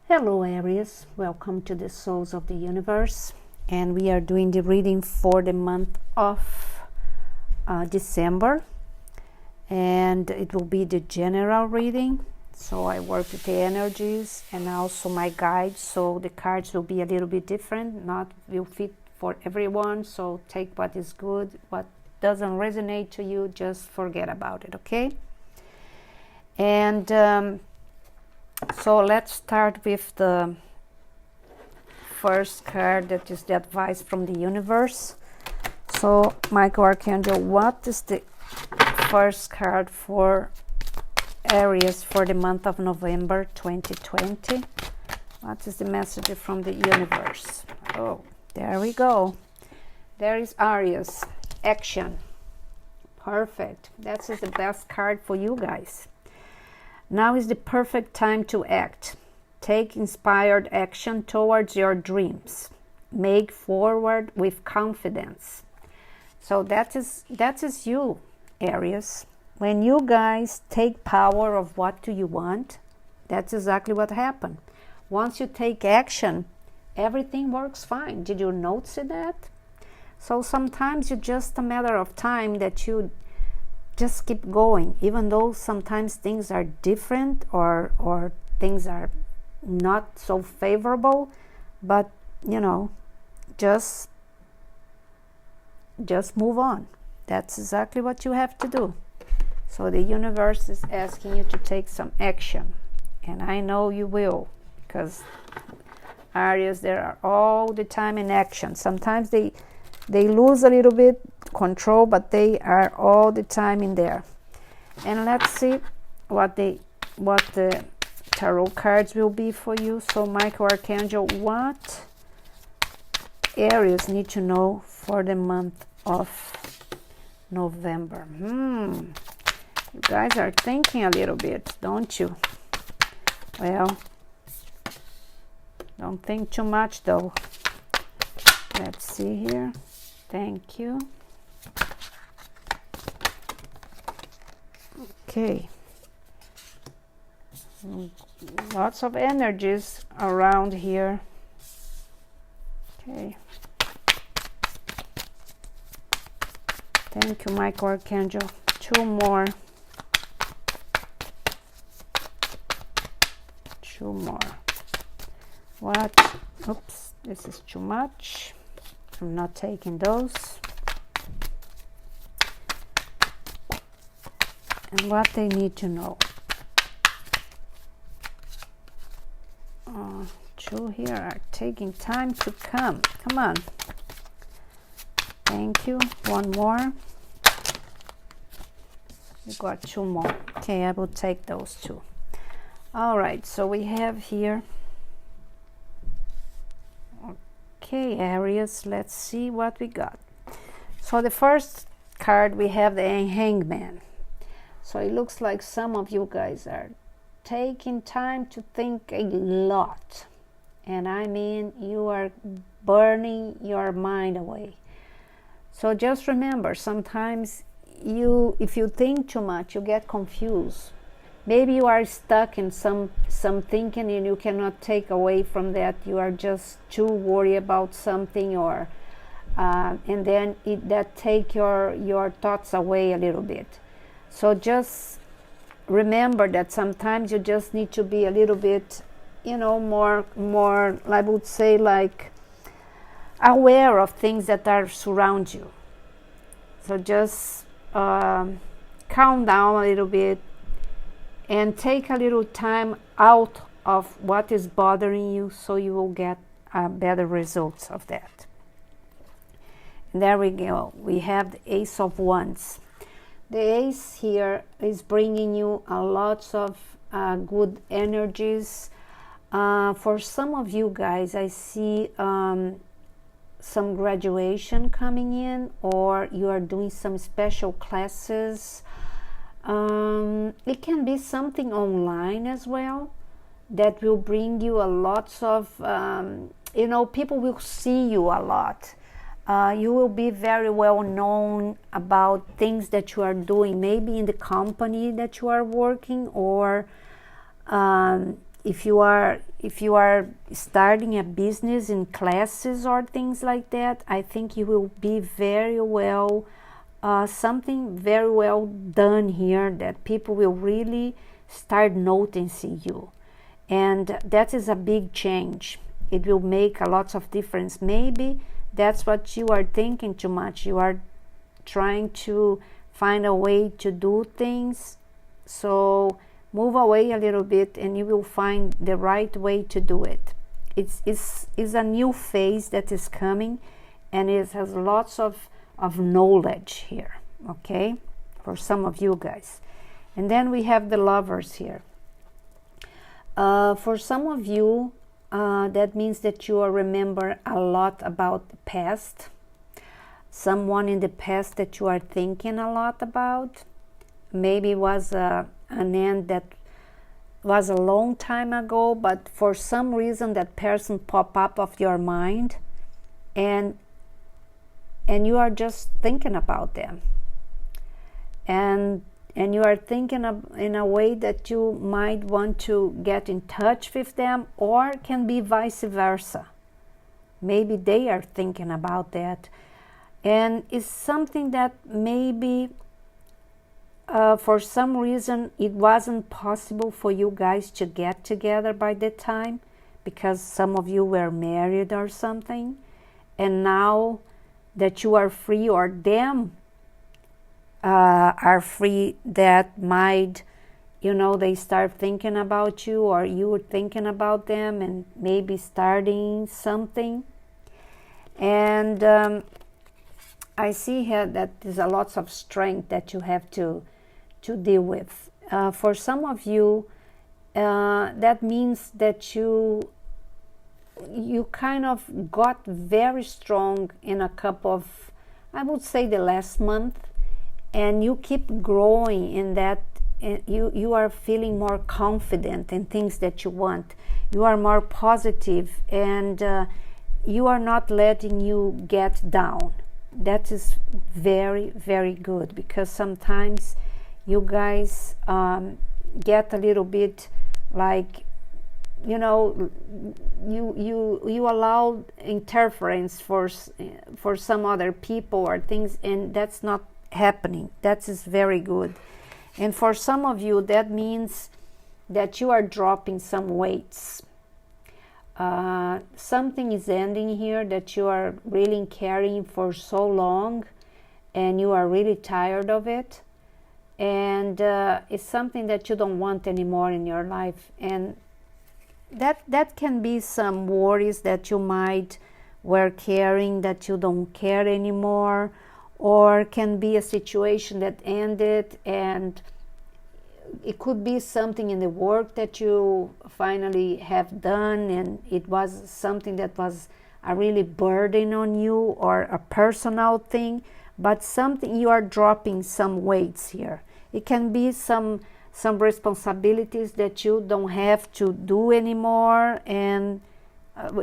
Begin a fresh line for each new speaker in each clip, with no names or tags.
Hello Aries, welcome to the Souls of the Universe, and we are doing the reading for the month of December, and it will be the general reading. So I work with the energies and also my guides, so the cards will be a little bit different, not will fit for everyone, so take what is good, what doesn't resonate to you, just forget about it, okay? And so let's start with the first card, that is the advice from the universe. So Michael Archangel, what is the first card for Aries for the month of November 2020? What is the message from the universe? Oh, there we go. There is Aries, action. Perfect. That is the best card for you guys. Now is the perfect time to act. Take inspired action towards your dreams. Make forward with confidence. So that is you, Aries. When you guys take power of what do you want, that's exactly what happened. Once you take action, everything works fine. Did you notice that? So sometimes it's just a matter of time that you just keep going, even though sometimes things are different or things are not so favorable, but you know, just move on. That's exactly what you have to do. So the universe is asking you to take some action, and I know you will, because Aries, they are all the time in action. Sometimes they lose a little bit control, but they are all the time in there. And let's see what the tarot cards will be for you. So Michael Archangel, what Aries need to know for the month of November? You guys are thinking a little bit, don't you? Well, don't think too much though. Let's see here. Thank you. Okay. Lots of energies around here. Okay. Thank you, Michael Archangel. Two more. What? Oops, this is too much. I'm not taking those. And what they need to know. Two here are taking time to come. Come on. Thank you. One more. We got two more. Okay, I will take those two. All right, so we have here. Okay, Aries, let's see what we got. So the first card, we have the Hangman. So it looks like some of you guys are taking time to think a lot. And I mean, you are burning your mind away. So just remember, sometimes if you think too much, you get confused. Maybe you are stuck in some thinking and you cannot take away from that. You are just too worried about something, or and then that take your thoughts away a little bit. So just remember that sometimes you just need to be a little bit, more, I would say, like aware of things that are surround you. So just calm down a little bit and take a little time out of what is bothering you, so you will get better results of that. And there we go. We have the Ace of Wands. The Ace here is bringing you a lots of good energies. For some of you guys, I see some graduation coming in, or you are doing some special classes. It can be something online as well that will bring you a lots of, people will see you a lot. You will be very well known about things that you are doing, maybe in the company that you are working, or if you are if you are starting a business in classes or things like that, I think you will be very well, something very well done here, that people will really start noticing you. And that is a big change. It will make a lot of difference. Maybe that's what you are thinking too much. You are trying to find a way to do things. So move away a little bit and you will find the right way to do it. It's a new phase that is coming, and it has lots of knowledge here, okay, for some of you guys. And then we have the Lovers here. For some of you, that means that you remember a lot about the past. Someone in the past that you are thinking a lot about. Maybe it was an end that was a long time ago, but for some reason that person popped up of your mind, and you are just thinking about them. And you are thinking of, in a way that you might want to get in touch with them, or can be vice versa. Maybe they are thinking about that. And it's something that maybe for some reason it wasn't possible for you guys to get together by that time, because some of you were married or something. And now that you are free, or them are free, that might, they start thinking about you, or you are thinking about them, and maybe starting something. And I see here that there's a lot of strength that you have to deal with. For some of you, that means that you kind of got very strong in a couple of, I would say, the last month. And you keep growing in that. You are feeling more confident in things that you want. You are more positive, and you are not letting you get down. That is very, very good, because sometimes you guys get a little bit like, you allow interference for some other people or things, and that's not happening. That is very good. And for some of you, that means that you are dropping some weights. Something is ending here that you are really carrying for so long, and you are really tired of it. And it's something that you don't want anymore in your life. And that can be some worries that you might were carrying that you don't care anymore, or can be a situation that ended, and it could be something in the work that you finally have done, and it was something that was a really burden on you, or a personal thing, but something you are dropping some weights here. It can be some responsibilities that you don't have to do anymore, and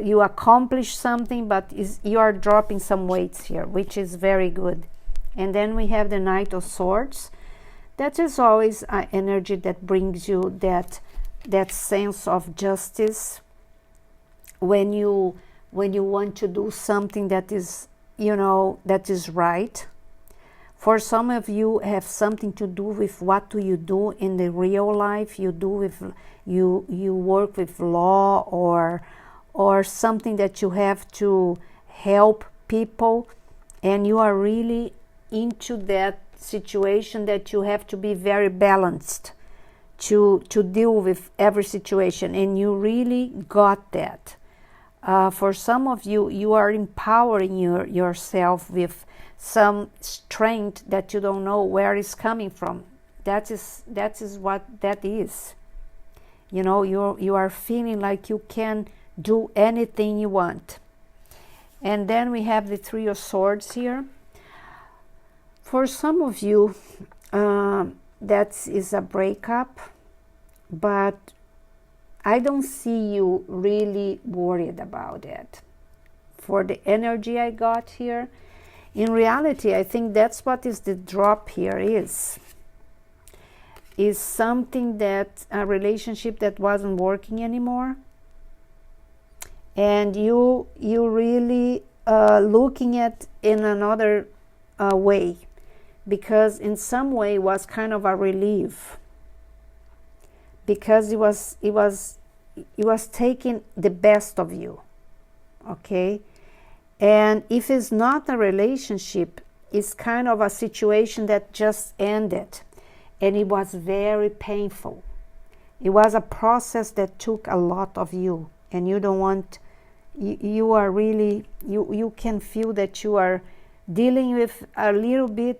you accomplish something, but you are dropping some weights here, which is very good. And then we have the Knight of Swords. That is always an energy that brings you that sense of justice when you want to do something that is, that is right. For some of you, have something to do with what do you do in the real life. You work with law, or something that you have to help people, and you are really into that situation that you have to be very balanced to deal with every situation, and you really got that. For some of you, you are empowering yourself with some strength that you don't know where it's coming from. That is what that is. You are feeling like you can do anything you want. And then we have the Three of Swords here. For some of you, that is a breakup, but I don't see you really worried about it. For the energy I got here, in reality, I think that's what is the drop here is something that, a relationship that wasn't working anymore, and you really looking at in another way, because in some way it was kind of a relief, because it was taking the best of you, okay? And if it's not a relationship, it's kind of a situation that just ended, and it was very painful. It was a process that took a lot of you, and you don't want, you are really, you can feel that you are dealing with a little bit,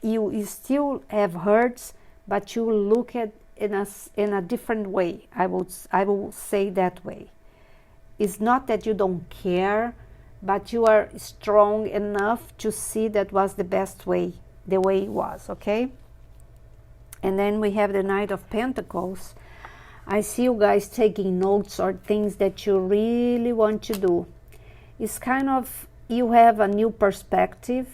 you still have hurts, but you look at in a different way. I will say that way. It's not that you don't care, but you are strong enough to see that was the best way, the way it was, okay? And then we have the Knight of Pentacles. I see you guys taking notes or things that you really want to do. It's kind of, you have a new perspective.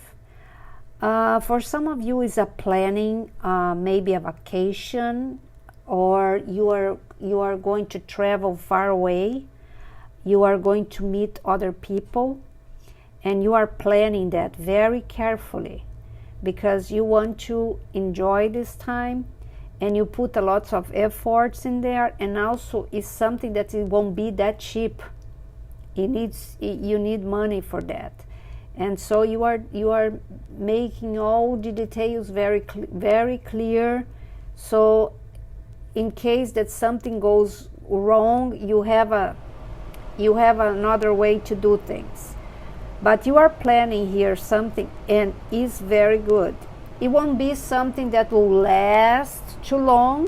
For some of you, it's a planning, maybe a vacation, or you are going to travel far away. You are going to meet other people, and you are planning that very carefully because you want to enjoy this time, and you put a lot of efforts in there, and also it's something that it won't be that cheap. You need money for that, and so you are making all the details very clear, so in case that something goes wrong, you have another way to do things. But you are planning here something, and it's very good. It won't be something that will last too long,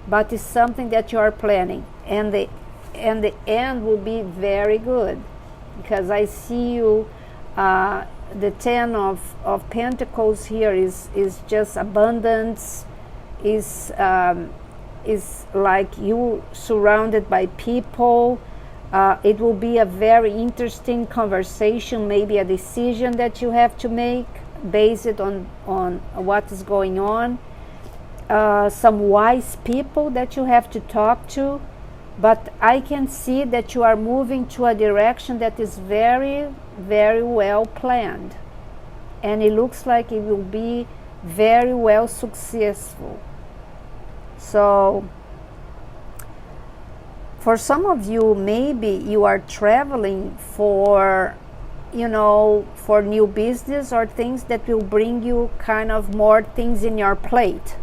but it's something that you are planning, and the end will be very good, because I see you, the Ten of Pentacles here is just abundance, is like you surrounded by people. It will be a very interesting conversation, maybe a decision that you have to make based on what is going on. Some wise people that you have to talk to, but I can see that you are moving to a direction that is very, very well planned, and it looks like it will be very well successful. So for some of you, maybe you are traveling for new business or things that will bring you kind of more things in your plate.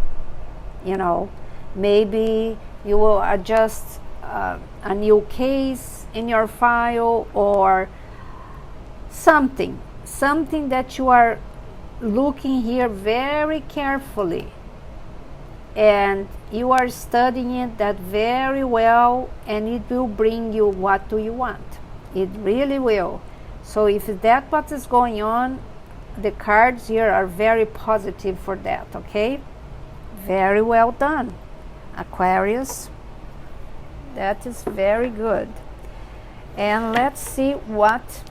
Maybe you will adjust a new case in your file, or something that you are looking here very carefully, and you are studying it that very well, and it will bring you what do you want. It really will. So if that's what is going on, the cards here are very positive for that, okay? Very well done, Aquarius. That is very good. And let's see what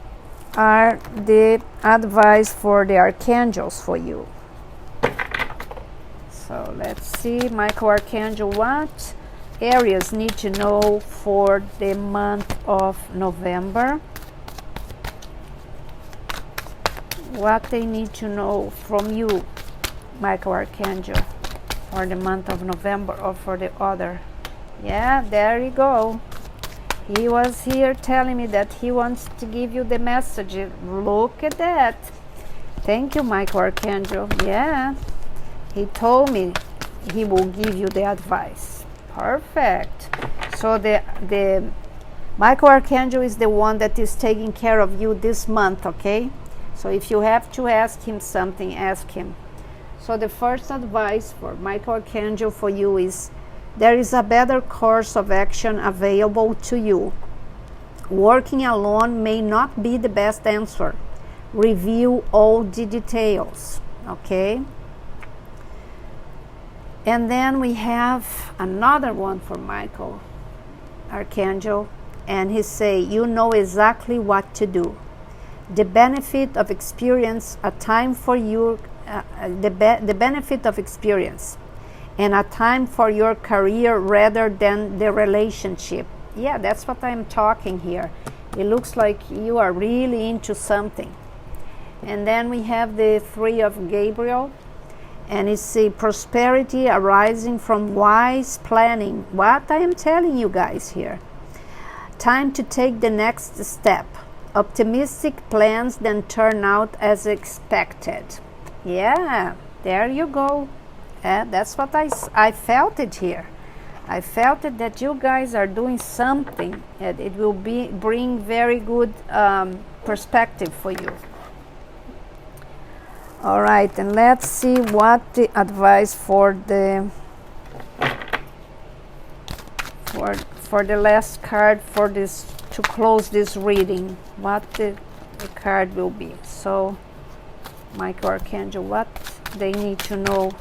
are the advice for the archangels for you. So let's see, Michael Archangel, what Aries need to know for the month of November. What they need to know from you, Michael Archangel, for the month of November, or for the other. Yeah, there you go. He was here telling me that he wants to give you the message. Look at that. Thank you, Michael Archangel. Yeah, he told me he will give you the advice. Perfect. So the Michael Archangel is the one that is taking care of you this month, okay? So if you have to ask him something, ask him. So the first advice for Michael Archangel for you is, there is a better course of action available to you. Working alone may not be the best answer. Review all the details, okay? And then we have another one for Michael Archangel, and he say, you know exactly what to do. The benefit of experience, a time for your the benefit of experience, and a time for your career rather than the relationship. Yeah, that's what I'm talking here. It looks like you are really into something. And then we have the Three of Gabriel, and it's a prosperity arising from wise planning. What I am telling you guys here. Time to take the next step. Optimistic plans then turn out as expected. Yeah, there you go. That's what I felt it here. I felt it that you guys are doing something. It will bring very good perspective for you. All right, and let's see what the advice for the last card for this, to close this reading, what the card will be. So Michael Archangel, what they need to know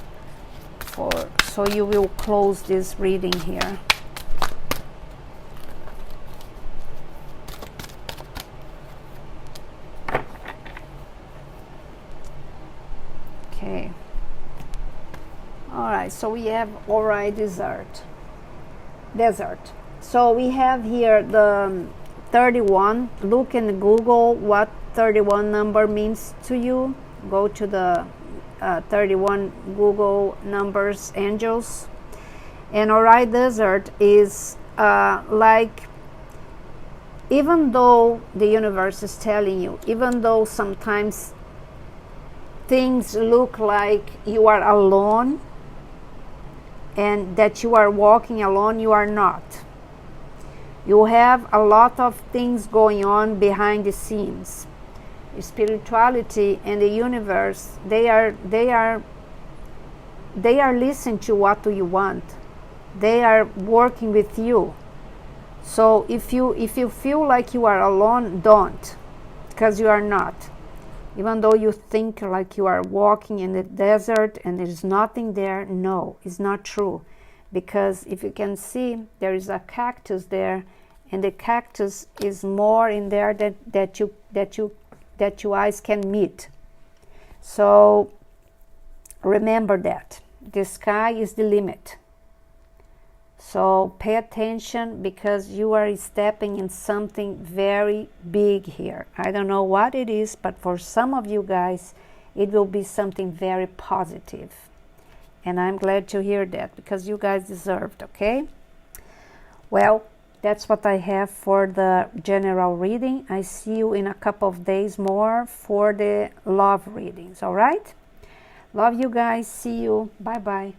so you will close this reading here. Okay. All right, so we have desert. So we have here the 31. Look in Google what 31 number means to you. Go to the 31 Google numbers, angels. And Orion desert is like, even though the universe is telling you, even though sometimes things look like you are alone and that you are walking alone, you are not. You have a lot of things going on behind the scenes. Spirituality and the universe, they are listening to what do you want. They are working with you. So if you feel like you are alone, don't, because you are not. Even though you think like you are walking in the desert and there is nothing there, no, it's not true. Because if you can see, there is a cactus there, and the cactus is more in there that your eyes can meet. So remember that the sky is the limit. So pay attention, because you are stepping in something very big here. I don't know what it is, but for some of you guys, it will be something very positive. And I'm glad to hear that, because you guys deserved, okay? Well, that's what I have for the general reading. I see you in a couple of days more for the love readings, all right? Love you guys. See you. Bye-bye.